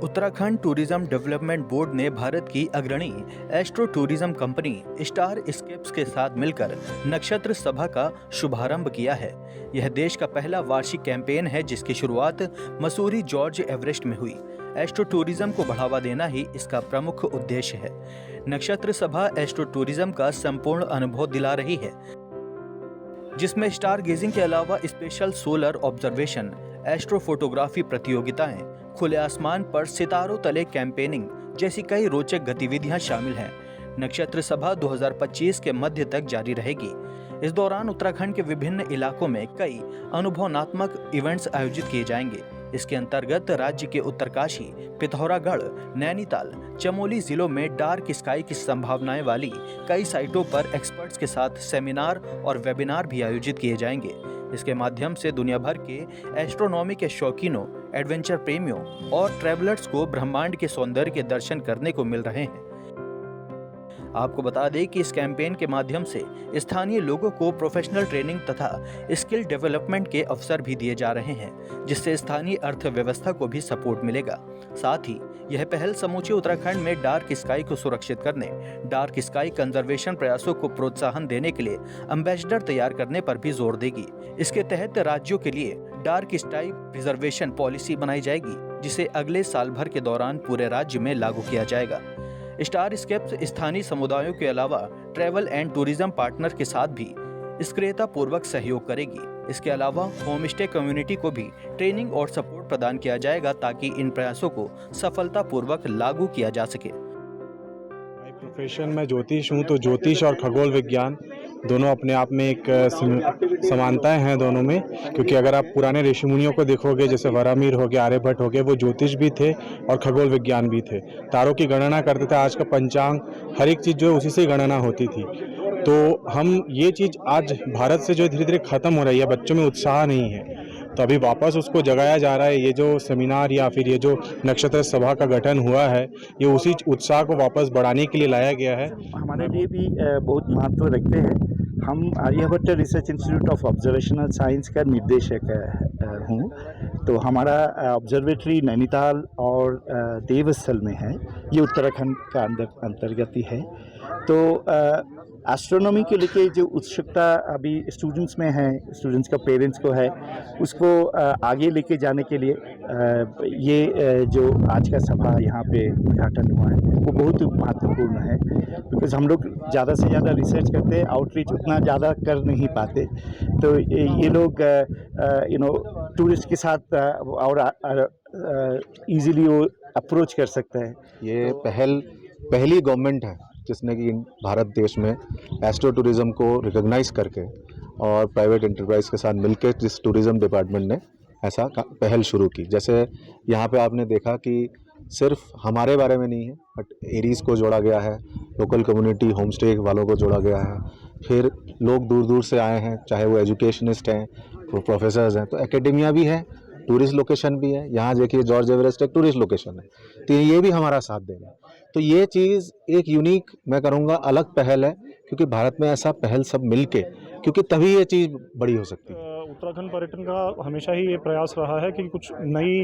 Uttarakhand tourism development board ने भारत की अग्रणी astro tourism company star scapes के साथ मिलकर नक्षत्र सभा का शुभारंभ किया है। यह देश का पहला वार्षिक कैंपेन है जिसकी शुरुआत मसूरी जॉर्ज एवरेस्ट में हुई। एस्ट्रो टूरिज्म को बढ़ावा देना ही इसका प्रमुख उद्देश्य है। नक्षत्र सभा एस्ट्रो टूरिज्म का संपूर्ण अनुभव दिला रही है, जिसमें स्टार गेजिंग के अलावा special solar observation, astro photography प्रतियोगिताएं, खुले आसमान पर सितारों तले कैंपेनिंग जैसी कई रोचक गतिविधियां शामिल हैं। नक्षत्र सभा 2025 के मध्य तक जारी रहेगी। इस दौरान उत्तराखंड के विभिन्न इलाकों में कई अनुभवनात्मक इवेंट्स आयोजित किए जाएंगे। इसके अंतर्गत राज्य के उत्तरकाशी, पिथौरागढ़, नैनीताल, चमोली जिलों में डार्क स्काई की संभावनाएं वाली कई साइटों पर एक्सपर्ट्स के साथ सेमिनार और वेबिनार भी आयोजित किए जाएंगे। इसके माध्यम से दुनिया भर के एस्ट्रोनॉमी के शौकीनों, एडवेंचर प्रेमियों और ट्रैवलर्स को ब्रह्मांड के सौंदर्य के दर्शन करने को मिल रहे हैं। आपको बता दें कि इस कैंपेन के माध्यम से स्थानीय लोगों को प्रोफेशनल ट्रेनिंग तथा स्किल डेवलपमेंट के अवसर भी दिए जा रहे हैं, जिससे स्थानीय अर्थव्यवस्था को भी सपोर्ट मिलेगा। साथ ही यह पहल समूचे उत्तराखंड में डार्क स्काई को सुरक्षित करने, डार्क स्काई कंजर्वेशन प्रयासों को प्रोत्साहन देने के लिए एम्बेसडर तैयार करने पर भी जोर देगी। इसके तहत राज्यों के लिए डार्क स्काई प्रिजर्वेशन पॉलिसी बनाई जाएगी, जिसे अगले साल भर के दौरान पूरे राज्य में लागू किया जाएगा। स्टार स्केप्स स्थानीय समुदायों के अलावा ट्रैवल एंड टूरिज्म पार्टनर के साथ भी सक्रियतापूर्वक सहयोग करेगी। इसके अलावा होम स्टे कम्युनिटी को भी ट्रेनिंग और सपोर्ट प्रदान किया जाएगा ताकि इन प्रयासों को सफलतापूर्वक लागू किया जा सके। प्रोफेशन में ज्योतिष हूँ, तो ज्योतिष और खगोल विज्ञान दोनों अपने आप में एक समानताएं हैं दोनों में, क्योंकि अगर आप पुराने ऋषि मुनियों को देखोगे, जैसे वरामीर हो गया, आर्यभट्ट हो गए, वो ज्योतिष भी थे और खगोल विज्ञान भी थे। तारों की गणना करते थे। आज का पंचांग, हर एक चीज़ जो है उसी से गणना होती थी। तो हम ये चीज़ आज भारत से जो धीरे धीरे खत्म हो रही है, बच्चों में उत्साह नहीं है, तो अभी वापस उसको जगाया जा रहा है। ये जो सेमिनार या फिर ये जो नक्षत्र सभा का गठन हुआ है, ये उसी उत्साह को वापस बढ़ाने के लिए लाया गया है। हमारे लिए भी बहुत महत्व रखते हैं। हम Aryabhatta research institute of observational science का निर्देशक हूँ। तो हमारा ऑब्जर्वेटरी नैनीताल और देवस्थल में है। ये उत्तराखंड का अंतर्गत ही है। तो एस्ट्रोनॉमी के लेके जो उत्सुकता अभी स्टूडेंट्स में है, स्टूडेंट्स का पेरेंट्स को है, उसको आगे लेके जाने के लिए ये जो आज का सभा यहाँ पे उद्घाटन हुआ है वो बहुत महत्वपूर्ण है। बिकॉज हम लोग ज़्यादा से ज़्यादा रिसर्च करते हैं, आउटरीच उतना ज़्यादा कर नहीं पाते। तो ये लोग टूरिस्ट के साथ और इजीली वो अप्रोच कर सकते हैं। ये पहली गवर्नमेंट है जिसने कि भारत देश में एस्ट्रो टूरिज़्म को रिकॉग्नाइज करके और प्राइवेट एंटरप्राइज के साथ मिलकर जिस टूरिज़्म डिपार्टमेंट ने ऐसा पहल शुरू की। जैसे यहाँ पे आपने देखा कि सिर्फ हमारे बारे में नहीं है, बट एरीज़ को जोड़ा गया है, लोकल कम्युनिटी होम स्टे वालों को जोड़ा गया है, फिर लोग दूर दूर से आए हैं, चाहे वो एजुकेशनिस्ट हैं, प्रोफेसर्स हैं, तो एकेडमिया भी है, टूरिस्ट लोकेशन भी है। यहाँ देखिए जॉर्ज एवरेस्ट एक टूरिस्ट लोकेशन है, तो ये भी हमारा साथ देगा। तो ये चीज़ एक यूनिक, मैं करूँगा अलग पहल है, क्योंकि भारत में ऐसा पहल सब मिलके, क्योंकि तभी ये चीज़ बड़ी हो सकती है। उत्तराखंड पर्यटन का हमेशा ही ये प्रयास रहा है कि कुछ नई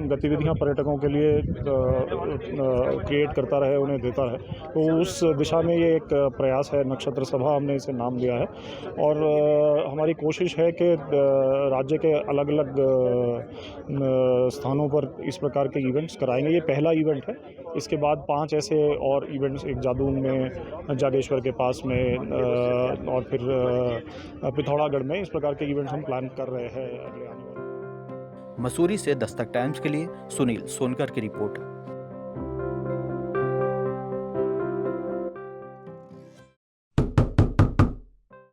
गतिविधियां पर्यटकों के लिए क्रिएट करता रहे, उन्हें देता रहे। तो उस दिशा में ये एक प्रयास है। नक्षत्र सभा हमने इसे नाम दिया है और हमारी कोशिश है कि राज्य के अलग अलग स्थानों पर इस प्रकार के इवेंट्स कराएंगे। ये पहला इवेंट है। इसके बाद 5 ऐसे और इवेंट्स, एक जादून में, जागेश्वर के पास में और फिर पिथौरागढ़ में, इस प्रकार के इवेंट्स हम प्लान कर रहे हैं अगले आने वाले। मसूरी से दस्तक टाइम्स के लिए सुनील सोनकर की रिपोर्ट।